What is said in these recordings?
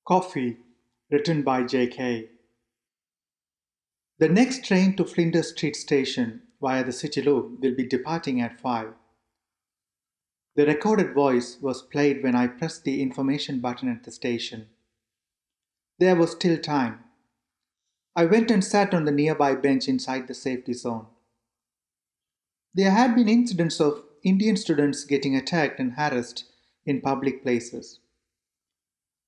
Coffee, written by J.K. The next train to Flinders Street Station via the City Loop will be departing at 5. The recorded voice was played when I pressed the information button at the station. There was still time. I went and sat on the nearby bench inside the safety zone. There had been incidents of Indian students getting attacked and harassed in public places.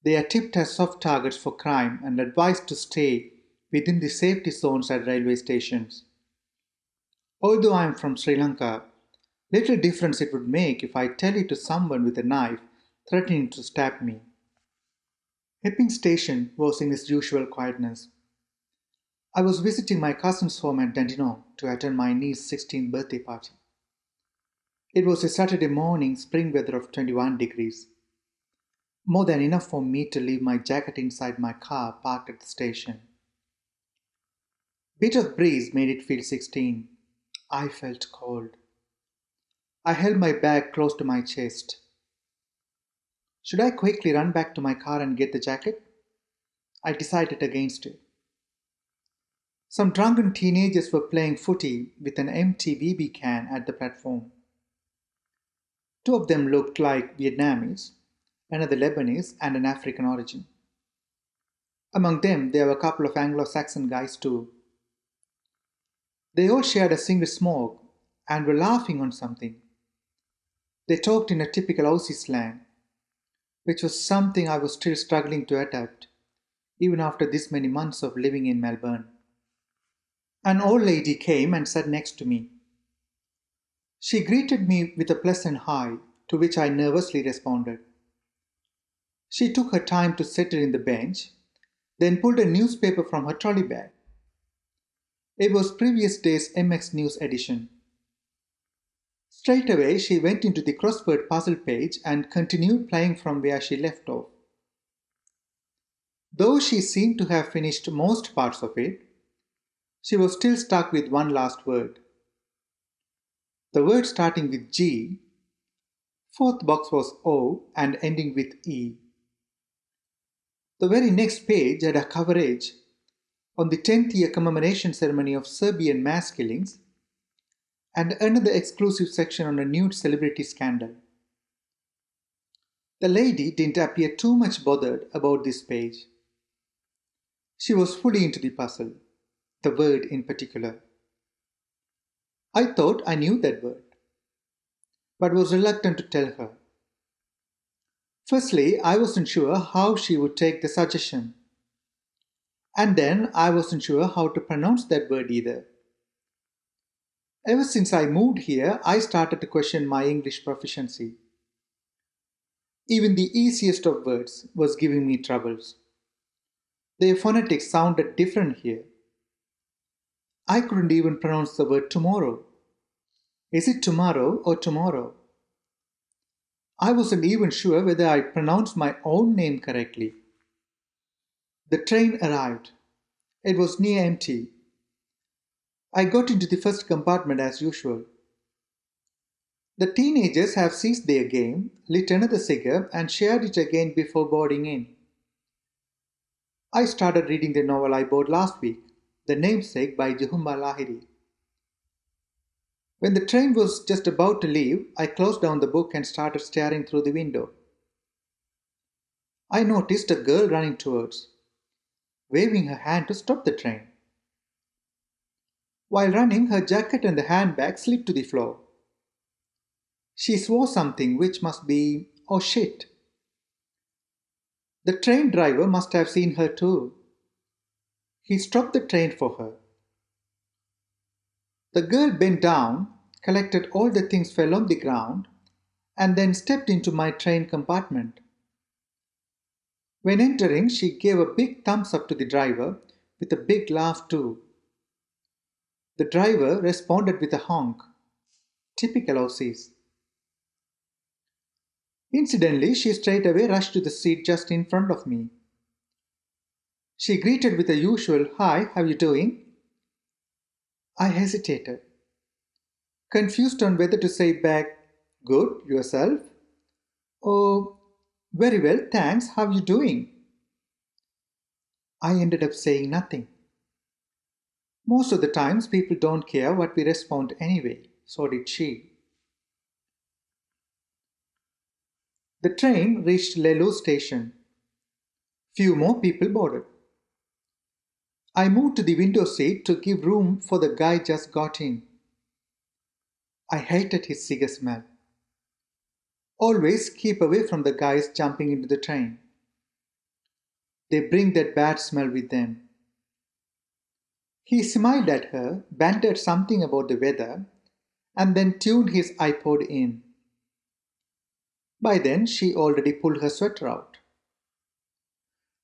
They are tipped as soft targets for crime and advised to stay within the safety zones at railway stations. Although I am from Sri Lanka, little difference it would make if I tell it to someone with a knife threatening to stab me. Epping Station was in its usual quietness. I was visiting my cousin's home at Dandenong to attend my niece's 16th birthday party. It was a Saturday morning, spring weather of 21 degrees. More than enough for me to leave my jacket inside my car parked at the station. Bit of breeze made it feel 16. I felt cold. I held my bag close to my chest. Should I quickly run back to my car and get the jacket? I decided against it. Some drunken teenagers were playing footy with an empty BB can at the platform. Two of them looked like Vietnamese, another Lebanese, and an African origin. Among them, there were a couple of Anglo-Saxon guys too. They all shared a single smoke and were laughing on something. They talked in a typical Aussie slang, which was something I was still struggling to adapt, even after this many months of living in Melbourne. An old lady came and sat next to me. She greeted me with a pleasant hi, to which I nervously responded. She took her time to settle in the bench, then pulled a newspaper from her trolley bag. It was previous day's MX News edition. Straight away, she went into the crossword puzzle page and continued playing from where she left off. Though she seemed to have finished most parts of it, she was still stuck with one last word. The word starting with G, fourth box was O and ending with E. The very next page had a coverage on the 10th year commemoration ceremony of Serbian mass killings and another exclusive section on a nude celebrity scandal. The lady didn't appear too much bothered about this page. She was fully into the puzzle, the word in particular. I thought I knew that word, but was reluctant to tell her. Firstly, I wasn't sure how she would take the suggestion. And then I wasn't sure how to pronounce that word either. Ever since I moved here, I started to question my English proficiency. Even the easiest of words was giving me troubles. Their phonetics sounded different here. I couldn't even pronounce the word tomorrow. Is it tomorrow or tomorrow? I wasn't even sure whether I pronounced my own name correctly. The train arrived. It was near empty. I got into the first compartment as usual. The teenagers have ceased their game, lit another cigar, and shared it again before boarding in. I started reading the novel I bought last week, The Namesake by Juhumba Lahiri. When the train was just about to leave, I closed down the book and started staring through the window. I noticed a girl running towards, waving her hand to stop the train. While running, her jacket and the handbag slipped to the floor. She swore something which must be, "Oh shit." The train driver must have seen her too. He stopped the train for her. The girl bent down, collected all the things fell on the ground, and then stepped into my train compartment. When entering, she gave a big thumbs up to the driver with a big laugh too. The driver responded with a honk. Typical Aussies. Incidentally, she straight away rushed to the seat just in front of me. She greeted with the usual, "Hi, how you doing?" I hesitated, confused on whether to say back, "Good, yourself?" or "Very well, thanks, how you doing?" I ended up saying nothing. Most of the times, people don't care what we respond anyway. So did she. The train reached Lelu station. Few more people boarded. I moved to the window seat to give room for the guy just got in. I hated his cigar smell. Always keep away from the guys jumping into the train. They bring that bad smell with them. He smiled at her, bantered something about the weather, and then tuned his iPod in. By then, she already pulled her sweater out.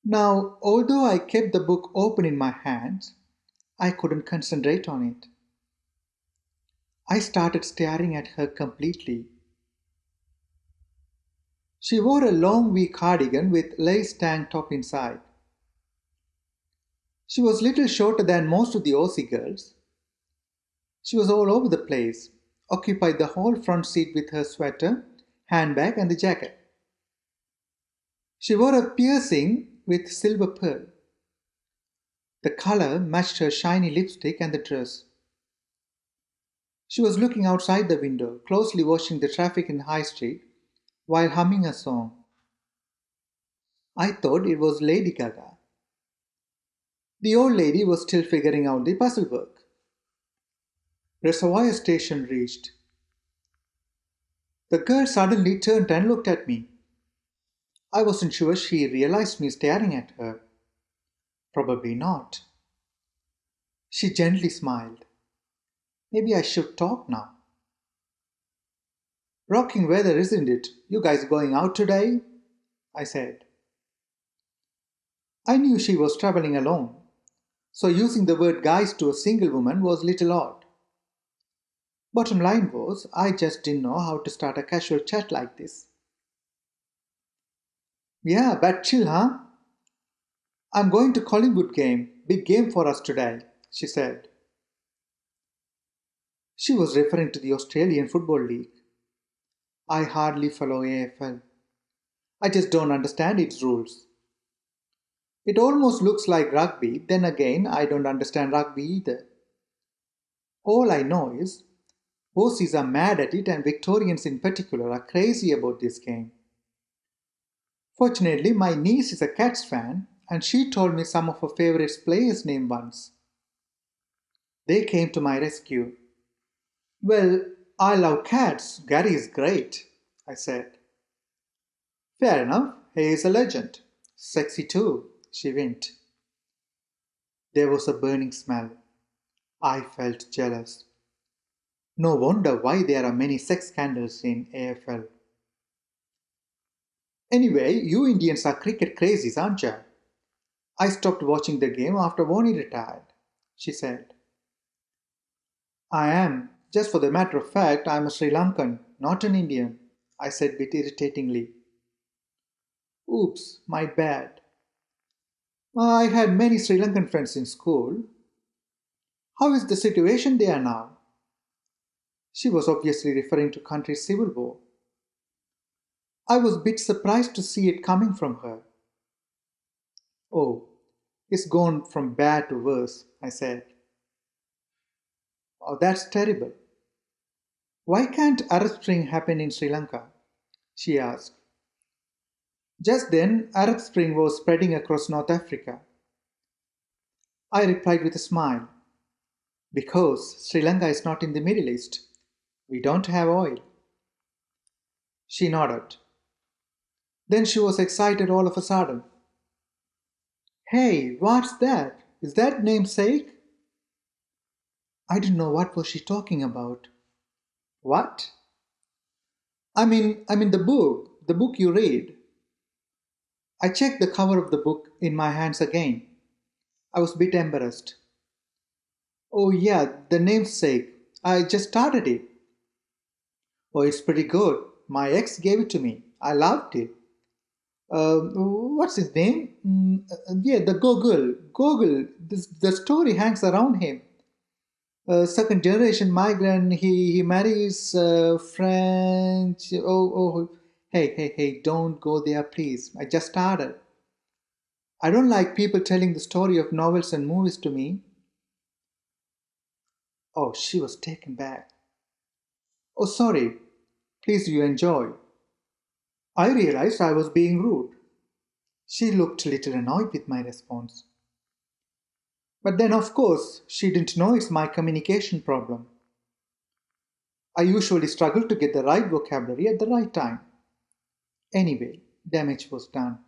Now, although I kept the book open in my hands, I couldn't concentrate on it. I started staring at her completely. She wore a long wee cardigan with lace tank top inside. She was little shorter than most of the Aussie girls. She was all over the place, occupied the whole front seat with her sweater, handbag, and the jacket. She wore a piercing with silver pearl. The color matched her shiny lipstick and the dress. She was looking outside the window, closely watching the traffic in High Street while humming a song. I thought it was Lady Gaga. The old lady was still figuring out the puzzle work. Reservoir station reached. The girl suddenly turned and looked at me. I wasn't sure she realized me staring at her. Probably not. She gently smiled. Maybe I should talk now. Rocking weather, isn't it? You guys going out today? I said. I knew she was traveling alone, so using the word guys to a single woman was little odd. Bottom line was, I just didn't know how to start a casual chat like this. Yeah, but chill, huh? I'm going to Collingwood game. Big game for us today, she said. She was referring to the Australian Football League. I hardly follow AFL. I just don't understand its rules. It almost looks like rugby, then again, I don't understand rugby either. All I know is, Aussies are mad at it and Victorians in particular are crazy about this game. Fortunately, my niece is a Cats fan and she told me some of her favourite players' names once. They came to my rescue. Well, I love Cats. Gary is great, I said. Fair enough, he is a legend. Sexy too, she winked. There was a burning smell. I felt jealous. No wonder why there are many sex scandals in AFL. Anyway, you Indians are cricket crazies, aren't you? I stopped watching the game after Warney retired, she said. I am. Just for the matter of fact, I'm a Sri Lankan, not an Indian, I said a bit irritatingly. Oops, my bad. I had many Sri Lankan friends in school. How is the situation there now? She was obviously referring to country's civil war. I was a bit surprised to see it coming from her. Oh, it's gone from bad to worse, I said. Oh, that's terrible. Why can't Arab Spring happen in Sri Lanka? She asked. Just then, Arab Spring was spreading across North Africa. I replied with a smile. Because Sri Lanka is not in the Middle East. We don't have oil. She nodded. Then she was excited all of a sudden. Hey, what's that? Is that namesake? I didn't know what was she talking about. What? I mean the book you read. I checked the cover of the book in my hands again. I was a bit embarrassed. Oh yeah, the namesake. I just started it. Oh, it's pretty good. My ex gave it to me. I loved it. What's his name? Yeah, the Gogol. Gogol. The story hangs around him. Second generation migrant. He marries French. Oh. Hey. Don't go there, please. I just started. I don't like people telling the story of novels and movies to me. Oh, she was taken back. Oh, sorry. Please, you enjoy. I realized I was being rude. She looked a little annoyed with my response. But then, of course, she didn't know it's my communication problem. I usually struggle to get the right vocabulary at the right time. Anyway, damage was done.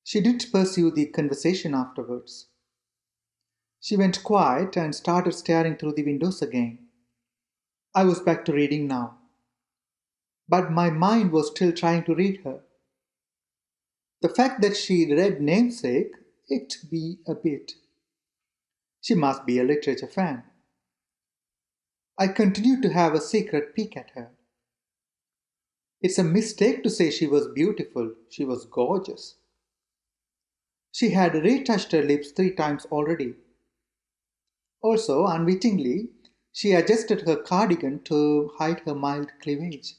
She didn't pursue the conversation afterwards. She went quiet and started staring through the windows again. I was back to reading now, but my mind was still trying to read her. The fact that she read Namesake icked me a bit. She must be a literature fan. I continued to have a secret peek at her. It's a mistake to say she was beautiful. She was gorgeous. She had retouched her lips 3 times already. Also, unwittingly, she adjusted her cardigan to hide her mild cleavage.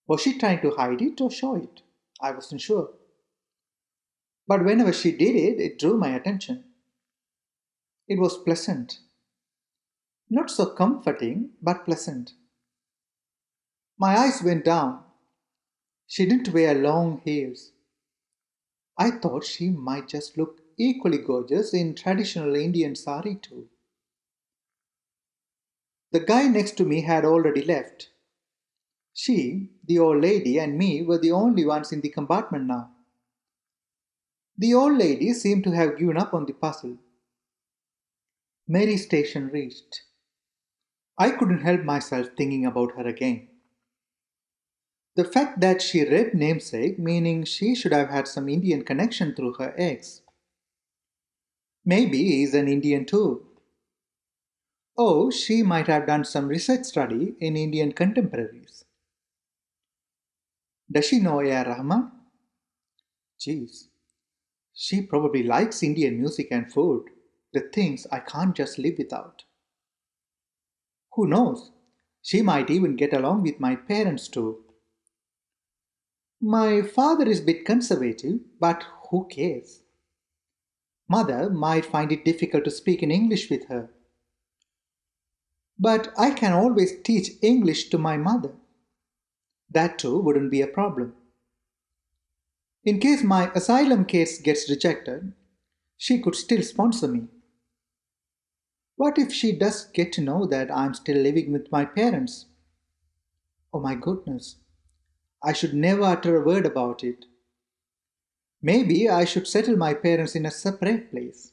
Was she trying to hide it or show it? I wasn't sure. But whenever she did it, it drew my attention. It was pleasant. Not so comforting, but pleasant. My eyes went down. She didn't wear long heels. I thought she might just look equally gorgeous in traditional Indian sari too. The guy next to me had already left. She, the old lady, and me were the only ones in the compartment now. The old lady seemed to have given up on the puzzle. Mary Station reached. I couldn't help myself thinking about her again. The fact that she read Namesake, meaning she should have had some Indian connection through her ex. Maybe he's an Indian too. Oh, she might have done some research study in Indian contemporaries. Does she know A.R. Rahman? Geez, she probably likes Indian music and food, the things I can't just live without. Who knows? She might even get along with my parents too. My father is a bit conservative, but who cares? Mother might find it difficult to speak in English with her. But I can always teach English to my mother. That too wouldn't be a problem. In case my asylum case gets rejected, she could still sponsor me. What if she does get to know that I'm still living with my parents? Oh my goodness, I should never utter a word about it. Maybe I should settle my parents in a separate place.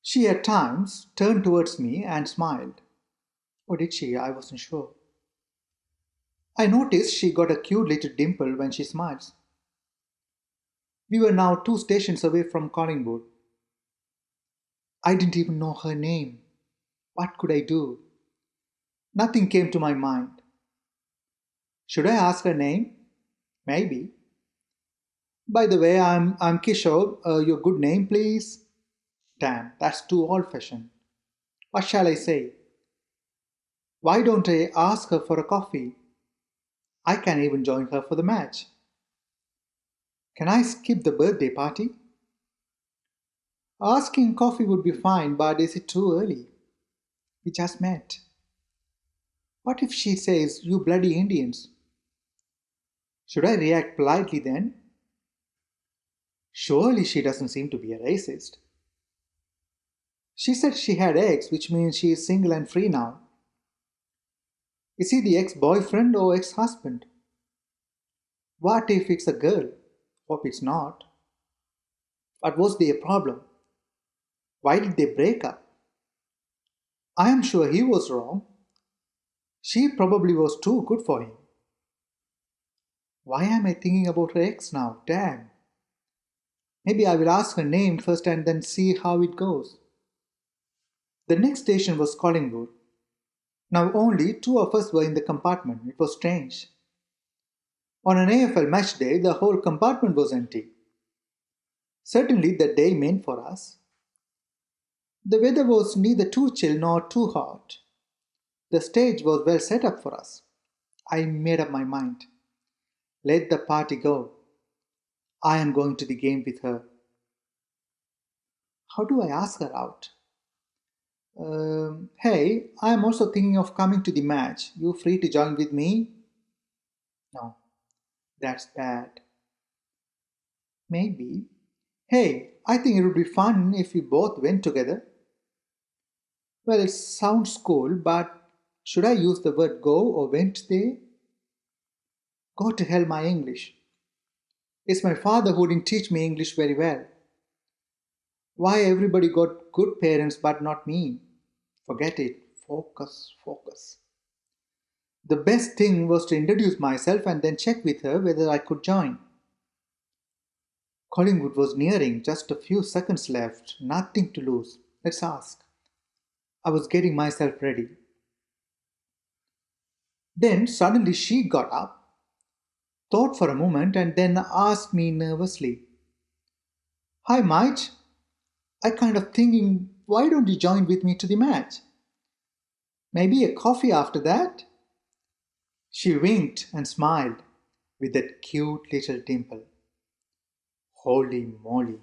She at times turned towards me and smiled. Or did she? I wasn't sure. I noticed she got a cute little dimple when she smiles. We were now 2 stations away from Collingwood. I didn't even know her name. What could I do? Nothing came to my mind. Should I ask her name? Maybe. By the way, I'm Kishore. Your good name, please? Damn, that's too old-fashioned. What shall I say? Why don't I ask her for a coffee? I can even join her for the match. Can I skip the birthday party? Asking coffee would be fine, but is it too early? We just met. What if she says, "You bloody Indians"? Should I react politely then? Surely she doesn't seem to be a racist. She said she had ex, which means she is single and free now. Is he the ex-boyfriend or ex-husband? What if it's a girl? Hope it's not. But was there a problem? Why did they break up? I am sure he was wrong. She probably was too good for him. Why am I thinking about her ex now? Damn. Maybe I will ask her name first and then see how it goes. The next station was Collingwood. Now only 2 of us were in the compartment. It was strange. On an AFL match day, the whole compartment was empty. Certainly the day meant for us. The weather was neither too chill nor too hot. The stage was well set up for us. I made up my mind. Let the party go. I am going to the game with her. How do I ask her out? Hey, I am also thinking of coming to the match. You free to join with me? No, that's bad. Maybe. Hey, I think it would be fun if we both went together. Well, it sounds cool, but should I use the word go or went there? Go to hell, my English. It's my father who didn't teach me English very well. Why everybody got good parents but not me? Forget it. Focus, focus. The best thing was to introduce myself and then check with her whether I could join. Collingwood was nearing, just a few seconds left, nothing to lose. Let's ask. I was getting myself ready. Then suddenly she got up, thought for a moment, and then asked me nervously, Hi, mate. I kind of thinking, why don't you join with me to the match? Maybe a coffee after that? She winked and smiled with that cute little dimple. Holy moly!